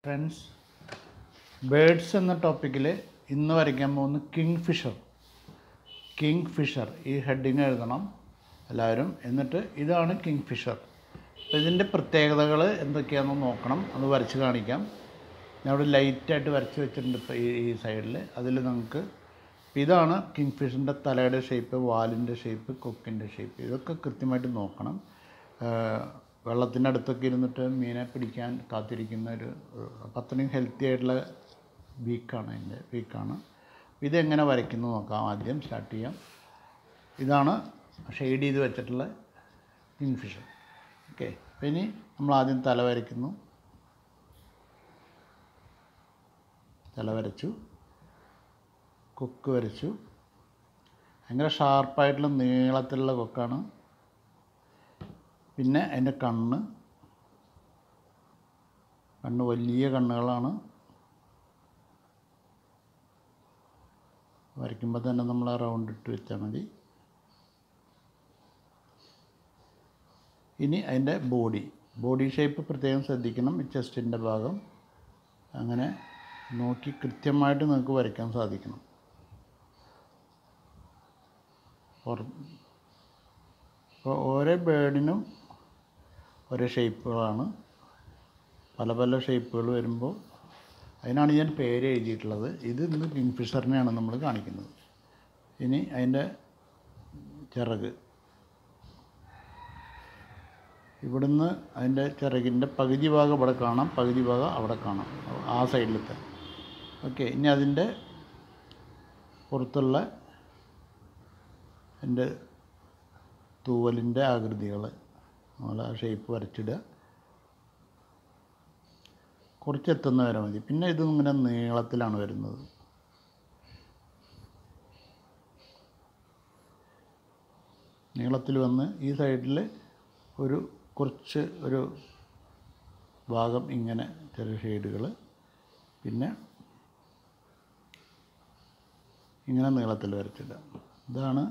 Friends, birds എന്ന ടോപ്പിക്കിൽ ഇന്ന് വരയ്ക്കാൻ പോകുന്ന കിങ്ഫിഷർ ഈ ഹെഡിങ് എഴുതണം എല്ലാവരും. എന്നിട്ട് ഇതാണ് കിങ്ഫിഷർ. അപ്പോൾ ഇതിൻ്റെ പ്രത്യേകതകൾ എന്തൊക്കെയാണെന്ന് നോക്കണം, അത് വരച്ച് കാണിക്കാം. ഞാൻ ഇവിടെ ലൈറ്റായിട്ട് വരച്ച് വെച്ചിട്ടുണ്ട് ഇപ്പോൾ ഈ സൈഡിൽ. അതിൽ നമുക്ക് ഇതാണ് കിങ്ഫിഷറിൻ്റെ തലയുടെ ഷേപ്പ്, വാലിൻ്റെ ഷേപ്പ്, കൊക്കിൻ്റെ ഷേപ്പ്, ഇതൊക്കെ കൃത്യമായിട്ട് നോക്കണം. വെള്ളത്തിൻ്റെ അടുത്തൊക്കെ ഇരുന്നിട്ട് മീനെ പിടിക്കാൻ കാത്തിരിക്കുന്ന അപ്പം അത്രയും ഹെൽത്തി ആയിട്ടുള്ള വീക്കാണ്. ഇതെങ്ങനെ വരയ്ക്കുന്നു നോക്കാം. ആദ്യം സ്റ്റാർട്ട് ചെയ്യാം. ഇതാണ് ഷെയ്ഡ് ചെയ്ത് വെച്ചിട്ടുള്ള കിങ്ഫിഷർ. ഓക്കെ, അപ്പം ഇനി നമ്മൾ ആദ്യം തല വരയ്ക്കുന്നു. തല വരച്ചു, കൊക്ക് വരച്ചു. ഭയങ്കര ഷാർപ്പായിട്ടുള്ള നീളത്തിലുള്ള കൊക്കാണ്. പിന്നെ അതിൻ്റെ കണ്ണ് വലിയ കണ്ണുകളാണ്. വരയ്ക്കുമ്പോൾ തന്നെ നമ്മൾ ആ റൗണ്ട് ഇട്ട് വെച്ചാൽ മതി. ഇനി അതിൻ്റെ ബോഡി ഷേപ്പ് പ്രത്യേകം ശ്രദ്ധിക്കണം. ഈ ചെസ്റ്റിൻ്റെ ഭാഗം അങ്ങനെ നോക്കി കൃത്യമായിട്ട് നിങ്ങൾക്ക് വരയ്ക്കാൻ സാധിക്കണം. അപ്പോൾ ഓരോ ബേഡിനും ഓരോ ഷേപ്പുകളാണ്. പല പല ഷേപ്പുകൾ വരുമ്പോൾ അതിനാണ് ഞാൻ പേര് എഴുതിയിട്ടുള്ളത്. ഇന്ന് കിങ്ഫിഷറിനെയാണ് നമ്മൾ കാണിക്കുന്നത്. ഇനി അതിൻ്റെ ചിറക്, ഇവിടുന്ന് അതിൻ്റെ ചിറകിൻ്റെ പകുതി ഭാഗം ഇവിടെ കാണാം, പകുതി ഭാഗം അവിടെ കാണാം, ആ സൈഡിലത്തെ. ഓക്കെ, ഇനി അതിൻ്റെ പുറത്തുള്ള എൻ്റെ തൂവലിൻ്റെ ആകൃതികൾ നമ്മൾ ആ ഷേപ്പ് വരച്ചിടുക. കുറച്ചെത്തുന്ന വരെ മതി. പിന്നെ ഇത് ഇങ്ങനെ നീളത്തിലാണ് വരുന്നത്. നീളത്തിൽ വന്ന് ഈ സൈഡിൽ കുറച്ച് ഭാഗം ഇങ്ങനെ ചെറിയ ഷെയ്ഡുകൾ, പിന്നെ ഇങ്ങനെ നീളത്തിൽ വരച്ചിടുക. ഇതാണ്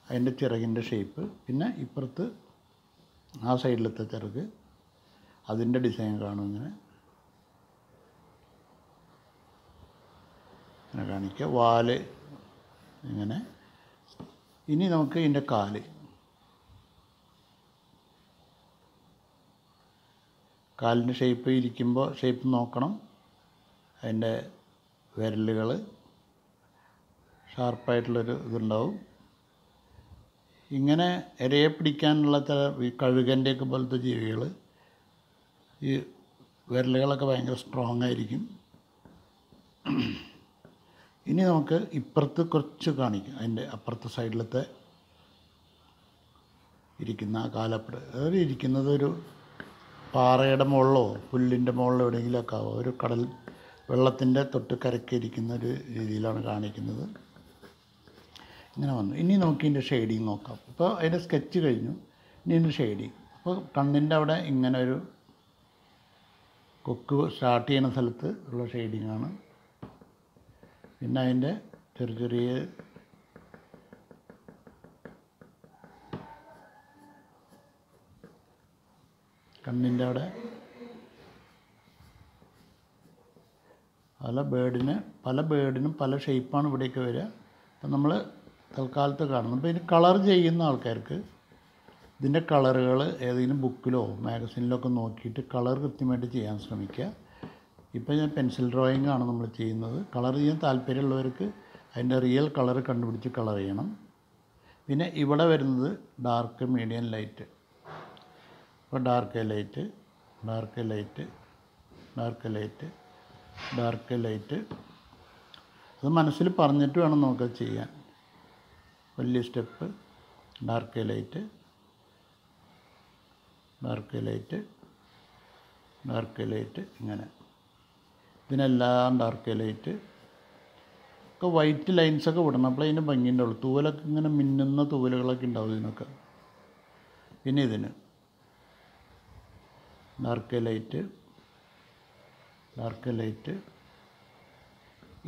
അതിൻ്റെ ചിറകിൻ്റെ ഷേപ്പ്. പിന്നെ ഇപ്പുറത്ത് ആ സൈഡിലത്തെ ചിറക്, അതിൻ്റെ ഡിസൈൻ കാണും. ഇങ്ങനെ കാണിക്കുക. വാല് ഇങ്ങനെ. ഇനി നമുക്ക് ഇതിൻ്റെ കാലിൻ്റെ ഷേപ്പ് ഇരിക്കുമ്പോൾ ഷേപ്പ് നോക്കണം. അതിൻ്റെ വിരലുകൾ ഷാർപ്പായിട്ടുള്ളൊരു ഇതുണ്ടാവും. ഇങ്ങനെ ഇരയെ പിടിക്കാനുള്ള ഈ കഴുകൻ്റെയൊക്കെ പോലത്തെ ജീവികൾ ഈ വിരലുകളൊക്കെ ഭയങ്കര സ്ട്രോങ് ആയിരിക്കും. ഇനി നമുക്ക് ഇപ്പുറത്ത് കുറച്ച് കാണിക്കാം. അതിൻ്റെ അപ്പുറത്തെ സൈഡിലത്തെ ഇരിക്കുന്ന ആ അതായത് ഇരിക്കുന്നത് ഒരു പാറയുടെ മുകളിലോ പുല്ലിൻ്റെ മുകളിലോ എവിടെയെങ്കിലുമൊക്കെ ആവും. ഒരു കടൽ വെള്ളത്തിൻ്റെ തൊട്ട് കരയ്ക്കിരിക്കുന്ന ഒരു രീതിയിലാണ് കാണിക്കുന്നത്. ഇങ്ങനെ വന്നു. ഇനി നമുക്ക് ഇതിൻ്റെ ഷെയ്ഡിങ് നോക്കാം. ഇപ്പോൾ അതിൻ്റെ സ്കെച്ച് കഴിഞ്ഞു. ഇനി ഇതിൻ്റെ ഷെയ്ഡിങ്. അപ്പോൾ കണ്ണിൻ്റെ അവിടെ ഇങ്ങനെ ഒരു കൊക്ക് സ്റ്റാർട്ട് ചെയ്യുന്ന സ്ഥലത്ത് ഉള്ള ഷെയ്ഡിങ്ങാണ്. പിന്നെ അതിൻ്റെ ചെറിയ കണ്ണിൻ്റെ അവിടെ പല ബേഡിനും പല ഷേപ്പാണ് ഇവിടേക്ക് വരിക. അപ്പം നമ്മൾ തൽക്കാലത്ത് കാണുന്നു. അപ്പോൾ ഇതിന് കളർ ചെയ്യുന്ന ആൾക്കാർക്ക് ഇതിൻ്റെ കളറുകൾ ഏതെങ്കിലും ബുക്കിലോ മാഗസീനിലോ ഒക്കെ നോക്കിയിട്ട് കളർ കൃത്യമായിട്ട് ചെയ്യാൻ ശ്രമിക്കുക. ഇപ്പോൾ ഞാൻ പെൻസിൽ ഡ്രോയിങ് ആണ് നമ്മൾ ചെയ്യുന്നത്. കളർ ചെയ്യാൻ താല്പര്യമുള്ളവർക്ക് അതിൻ്റെ റിയൽ കളർ കണ്ടുപിടിച്ച് കളർ ചെയ്യണം. പിന്നെ ഇവിടെ വരുന്നത് ഡാർക്ക്, മീഡിയം, ലൈറ്റ്. അപ്പോൾ ഡാർക്ക് ലൈറ്റ് അത് മനസ്സിൽ പറഞ്ഞിട്ട് വേണം നമുക്ക് ചെയ്യാൻ. വലിയ സ്റ്റെപ്പ് ഡാർക്ക് ലൈറ്റ്, ഇങ്ങനെ ഇതിനെല്ലാം ഡാർക്ക് ലൈറ്റ് ഒക്കെ വൈറ്റ് ലൈൻസൊക്കെ വിടണം. അപ്പോൾ അതിന് ഭംഗിൻ്റെ ഉള്ളൂ. തൂവലൊക്കെ ഇങ്ങനെ മിന്നുന്ന തൂവലുകളൊക്കെ ഉണ്ടാവും ഇതിനൊക്കെ. പിന്നെ ഇതിന് ഡാർക്ക് ലൈറ്റ്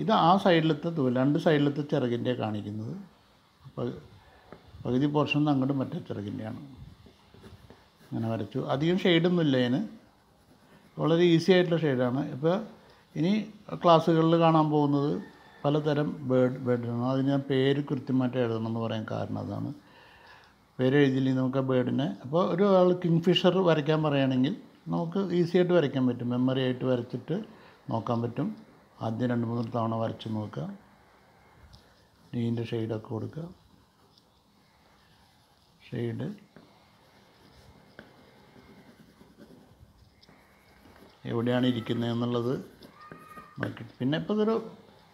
ഇത് ആ സൈഡിലത്തെ തൂവൽ, രണ്ട് സൈഡിലത്തെ ചിറകിൻ്റെ കാണിക്കുന്നത്. അപ്പോൾ പകുതി പോർഷൻ അങ്ങോട്ട് മറ്റേ ചിറകിൻ്റെയാണ്. അങ്ങനെ വരച്ചു. അധികം ഷെയ്ഡൊന്നുമില്ല അതിന്. വളരെ ഈസി ആയിട്ടുള്ള ഷെയ്ഡാണ്. ഇപ്പോൾ ഇനി ക്ലാസ്സുകളിൽ കാണാൻ പോകുന്നത് പലതരം ബേർഡാണ്. അതിന് ഞാൻ പേര് കൃത്യമായിട്ട് എഴുതണം എന്ന് പറയാൻ കാരണം അതാണ്. പേര് എഴുതിയില്ലെങ്കിൽ നമുക്ക് ആ ബേർഡിനെ, അപ്പോൾ ഒരാൾ കിങ്ഫിഷർ വരയ്ക്കാൻ പറയുകയാണെങ്കിൽ നമുക്ക് ഈസി ആയിട്ട് വരയ്ക്കാൻ പറ്റും. മെമ്മറി ആയിട്ട് വരച്ചിട്ട് നോക്കാൻ പറ്റും. ആദ്യം 2-3 തവണ വരച്ച് നോക്കുക. ഇതിൻ്റെ ഷെയ്ഡൊക്കെ കൊടുക്കുക. ഷെയ്ഡ് എവിടെയാണ് ഇരിക്കുന്നത് എന്നുള്ളത് നോക്കി. പിന്നെ ഇപ്പോൾ ഇതൊരു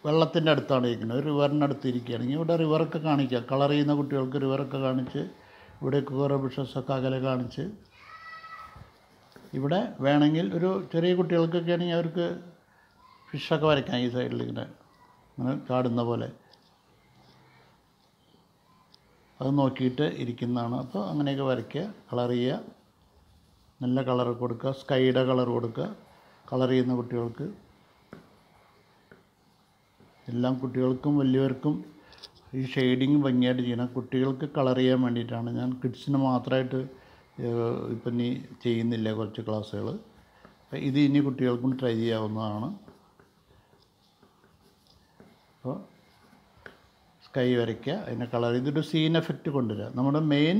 വെള്ളത്തിൻ്റെ അടുത്താണ് ഇരിക്കുന്നത്, ഒരു റിവറിൻ്റെ അടുത്ത് ഇരിക്കുകയാണെങ്കിൽ ഇവിടെ റിവറൊക്കെ കാണിക്കുക. കളർ ചെയ്യുന്ന കുട്ടികൾക്ക് റിവറൊക്കെ കാണിച്ച്, ഇവിടെയൊക്കെ കുറേ ബുഷസൊക്കെ അകലെ കാണിച്ച്, ഇവിടെ വേണമെങ്കിൽ ഒരു ചെറിയ കുട്ടികൾക്കൊക്കെ ആണെങ്കിൽ അവർക്ക് ഫിഷൊക്കെ വരയ്ക്കാം. ഈ സൈഡിൽ ഇങ്ങനെ ചാടുന്ന പോലെ അത് നോക്കിയിട്ട് ഇരിക്കുന്നതാണ്. അപ്പോൾ അങ്ങനെയൊക്കെ വരയ്ക്കുക, കളർ ചെയ്യുക, നല്ല കളർ കൊടുക്കുക, സ്കൈയുടെ കളർ കൊടുക്കുക. കളർ ചെയ്യുന്ന കുട്ടികൾക്ക്, എല്ലാം കുട്ടികൾക്കും വലിയവർക്കും ഈ ഷെയ്ഡിങ് ഭംഗിയായിട്ട് ചെയ്യണം. കുട്ടികൾക്ക് കളർ ചെയ്യാൻ വേണ്ടിയിട്ടാണ്. ഞാൻ കിഡ്സിന് മാത്രമായിട്ട് ഇപ്പം ഇനി ചെയ്യുന്നില്ല കുറച്ച് ക്ലാസ്സുകൾ. ഇത് ഇനി കുട്ടികൾക്കും ട്രൈ ചെയ്യാവുന്നതാണ്. അപ്പോൾ സ്കൈ വരയ്ക്കുക, അതിനെ കളർ ചെയ്തിട്ട് സീൻ എഫക്റ്റ് കൊണ്ടുവരിക. നമ്മുടെ മെയിൻ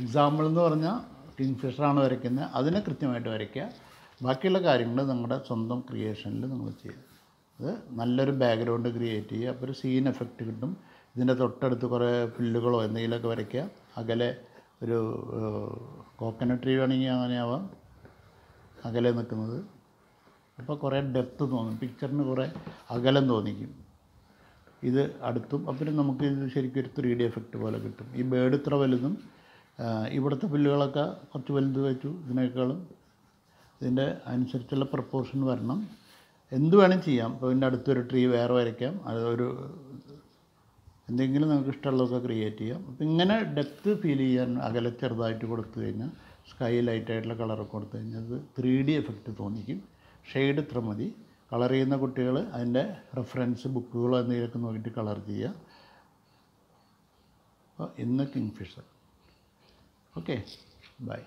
എക്സാമ്പിൾ എന്ന് പറഞ്ഞാൽ കിങ്ഫിഷറാണ് വരയ്ക്കുന്നത്, അതിനെ കൃത്യമായിട്ട് വരയ്ക്കുക. ബാക്കിയുള്ള കാര്യങ്ങൾ നിങ്ങളുടെ സ്വന്തം ക്രിയേഷനിൽ നിങ്ങൾ ചെയ്യുക. അത് നല്ലൊരു ബാക്ക്ഗ്രൗണ്ട് ക്രിയേറ്റ് ചെയ്യുക, അപ്പോൾ ഒരു സീൻ എഫക്റ്റ് കിട്ടും. ഇതിൻ്റെ തൊട്ടടുത്ത് കുറേ പുല്ലുകളോ എന്തെങ്കിലുമൊക്കെ വരയ്ക്കുക. അകലെ ഒരു കോക്കനട്ട് ട്രീ വേണമെങ്കിൽ അങ്ങനെയാവാം അകലെ നിൽക്കുന്നത്. അപ്പോൾ കുറേ ഡെപ്ത്ത് തോന്നും, പിക്ചറിന് കുറേ അകലം തോന്നിക്കും. ഇത് അടുത്തും, അപ്പം നമുക്ക് ഇത് ശരിക്കും ഒരു 3D എഫക്റ്റ് പോലെ കിട്ടും. ഈ ബേർഡ് ഇത്ര വലുതും ഇവിടുത്തെ പുല്ലുകളൊക്കെ കുറച്ച് വലുത് വെച്ചു, ഇതിനേക്കാളും ഇതിൻ്റെ അനുസരിച്ചുള്ള പ്രപ്പോർഷൻ വരണം. എന്ത് വേണമെങ്കിൽ ചെയ്യാം. ഇപ്പോൾ ഇതിൻ്റെ അടുത്തൊരു ട്രീ വേറെ വരയ്ക്കാം, അതൊരു എന്തെങ്കിലും നമുക്ക് ഇഷ്ടമുള്ളതൊക്കെ ക്രിയേറ്റ് ചെയ്യാം. അപ്പം ഇങ്ങനെ ഡെപ്ത്ത് ഫീൽ ചെയ്യാൻ അകലെ ചെറുതായിട്ട് കൊടുത്തു കഴിഞ്ഞാൽ, സ്കൈ ലൈറ്റായിട്ടുള്ള കളറൊക്കെ കൊടുത്തു കഴിഞ്ഞാൽ അത് 3D എഫക്റ്റ് തോന്നിക്കും. ഷെയ്ഡ് ഇത്ര മതി. കളർ ചെയ്യുന്ന കുട്ടികൾ അതിൻ്റെ റെഫറൻസ് ബുക്കുകളോ എന്തെങ്കിലുമൊക്കെ നോക്കിയിട്ട് കളർ ചെയ്യുക. അപ്പോൾ ഇന്ന് കിങ്ഫിഷർ. Okay, by.